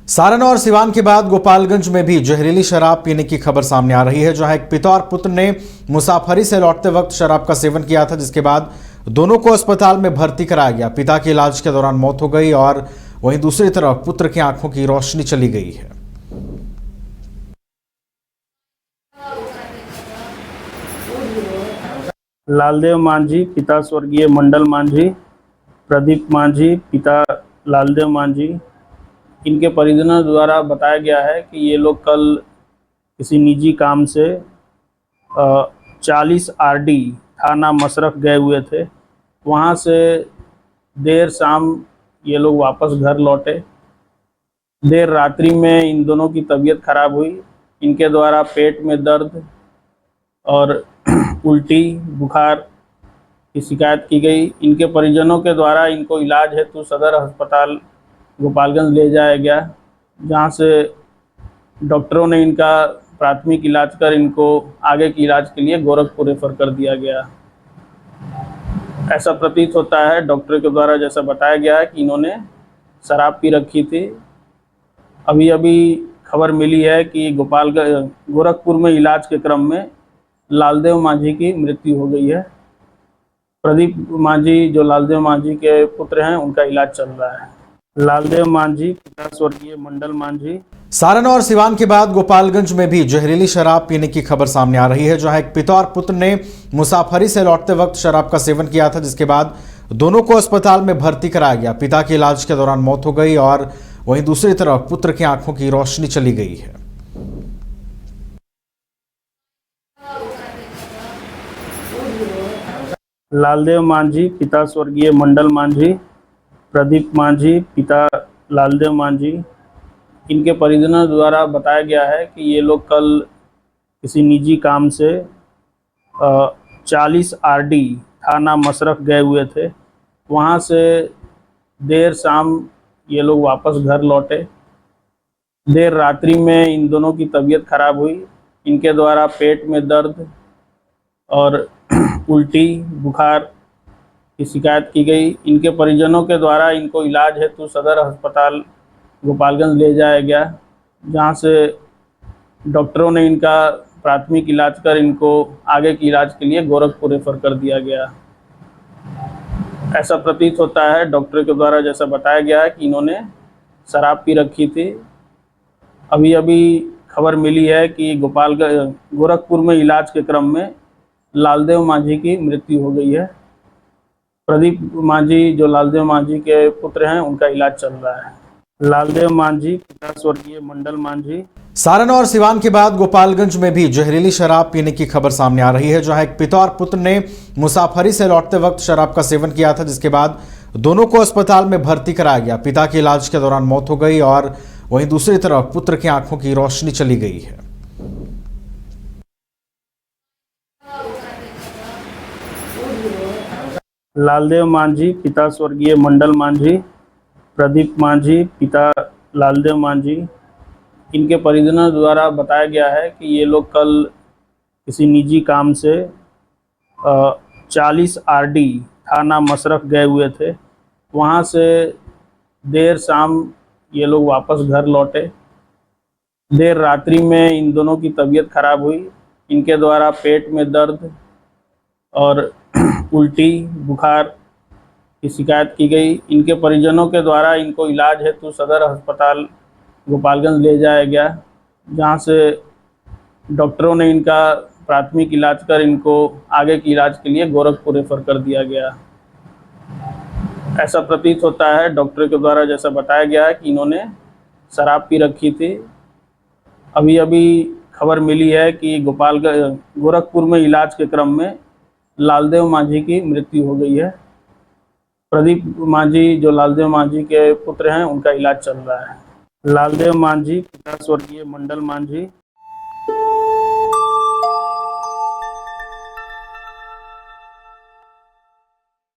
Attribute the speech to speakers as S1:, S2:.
S1: सारण और सिवान के बाद गोपालगंज में भी जहरीली शराब पीने की खबर सामने आ रही है, जहां एक पिता और पुत्र ने मुसाफरी से लौटते वक्त शराब का सेवन किया था, जिसके बाद दोनों को अस्पताल में भर्ती कराया गया। पिता की इलाज के दौरान मौत हो गई और वहीं दूसरी तरफ पुत्र की आंखों की रोशनी चली गई है।
S2: लालदेव मांझी पिता स्वर्गीय मंडल मांझी, प्रदीप मांझी पिता लालदेव मांझी। इनके परिजनों द्वारा बताया गया है कि ये लोग कल किसी निजी काम से 40 आरडी थाना मशरफ गए हुए थे। वहाँ से देर शाम ये लोग वापस घर लौटे। देर रात्रि में इन दोनों की तबीयत खराब हुई। इनके द्वारा पेट में दर्द और उल्टी बुखार की शिकायत की गई। इनके परिजनों के द्वारा इनको इलाज हेतु सदर अस्पताल गोपालगंज ले जाया गया, जहां से डॉक्टरों ने इनका प्राथमिक इलाज कर इनको आगे के इलाज के लिए गोरखपुर रेफर कर दिया गया। ऐसा प्रतीत होता है डॉक्टर के द्वारा, जैसा बताया गया है कि इन्होंने शराब पी रखी थी। अभी अभी खबर मिली है कि गोरखपुर में इलाज के क्रम में लालदेव मांझी की मृत्यु हो गई है। प्रदीप मांझी जो लालदेव मांझी के पुत्र हैं, उनका इलाज चल रहा है। लालदेव मांझी पिता स्वर्गीय मंडल मांझी।
S1: सारण और सिवान के बाद गोपालगंज में भी जहरीली शराब पीने की खबर सामने आ रही है, जहां एक पिता और पुत्र ने मुसाफरी से लौटते वक्त शराब का सेवन किया था, जिसके बाद दोनों को अस्पताल में भर्ती कराया गया। पिता की इलाज के दौरान मौत हो गई और वहीं दूसरी तरफ पुत्र की आंखों की रोशनी चली गई है।
S2: लालदेव मांझी पिता स्वर्गीय मंडल मांझी, प्रदीप मांझी पिता लालदेव मांझी। इनके परिजनों द्वारा बताया गया है कि ये लोग कल किसी निजी काम से 40 आरडी थाना मशरफ गए हुए थे। वहाँ से देर शाम ये लोग वापस घर लौटे। देर रात्रि में इन दोनों की तबीयत खराब हुई। इनके द्वारा पेट में दर्द और उल्टी बुखार की शिकायत की गई। इनके परिजनों के द्वारा इनको इलाज हेतु सदर अस्पताल गोपालगंज ले जाया गया, जहां से डॉक्टरों ने इनका प्राथमिक इलाज कर इनको आगे के इलाज के लिए गोरखपुर रेफर कर दिया गया। ऐसा प्रतीत होता है डॉक्टर के द्वारा, जैसा बताया गया है कि इन्होंने शराब पी रखी थी। अभी अभी खबर मिली है कि गोरखपुर में इलाज के क्रम में लालदेव मांझी की मृत्यु हो गई है। प्रदीप मांझी जो लालदेव मांझी के पुत्र हैं, उनका इलाज चल रहा है। लालदेव मांझी पिता स्वर्गीय मंडल मांझी।
S1: सारण और सिवान के बाद गोपालगंज में भी जहरीली शराब पीने की खबर सामने आ रही है, जहां एक पिता और पुत्र ने मुसाफरी से लौटते वक्त शराब का सेवन किया था, जिसके बाद दोनों को अस्पताल में भर्ती कराया गया। पिता की इलाज के दौरान मौत हो गई और वहीं दूसरी तरफ पुत्र की आंखों की रोशनी चली गई है।
S2: लालदेव मांझी पिता स्वर्गीय मंडल मांझी, प्रदीप मांझी पिता लालदेव मांझी। इनके परिजनों द्वारा बताया गया है कि ये लोग कल किसी निजी काम से 40 आरडी थाना मशरफ गए हुए थे। वहाँ से देर शाम ये लोग वापस घर लौटे। देर रात्रि में इन दोनों की तबीयत खराब हुई। इनके द्वारा पेट में दर्द और उल्टी बुखार की शिकायत की गई। इनके परिजनों के द्वारा इनको इलाज हेतु सदर अस्पताल गोपालगंज ले जाया गया, जहां से डॉक्टरों ने इनका प्राथमिक इलाज कर इनको आगे के इलाज के लिए गोरखपुर रेफर कर दिया गया। ऐसा प्रतीत होता है डॉक्टर के द्वारा, जैसा बताया गया है कि इन्होंने शराब पी रखी थी। अभी अभी खबर मिली है कि गोरखपुर में इलाज के क्रम में लालदेव मांझी की मृत्यु हो गई है। प्रदीप मांझी जो लालदेव मांझी के पुत्र हैं, उनका इलाज चल रहा है। लालदेव मांझी पिता स्वर्गीय मंडल मांझी।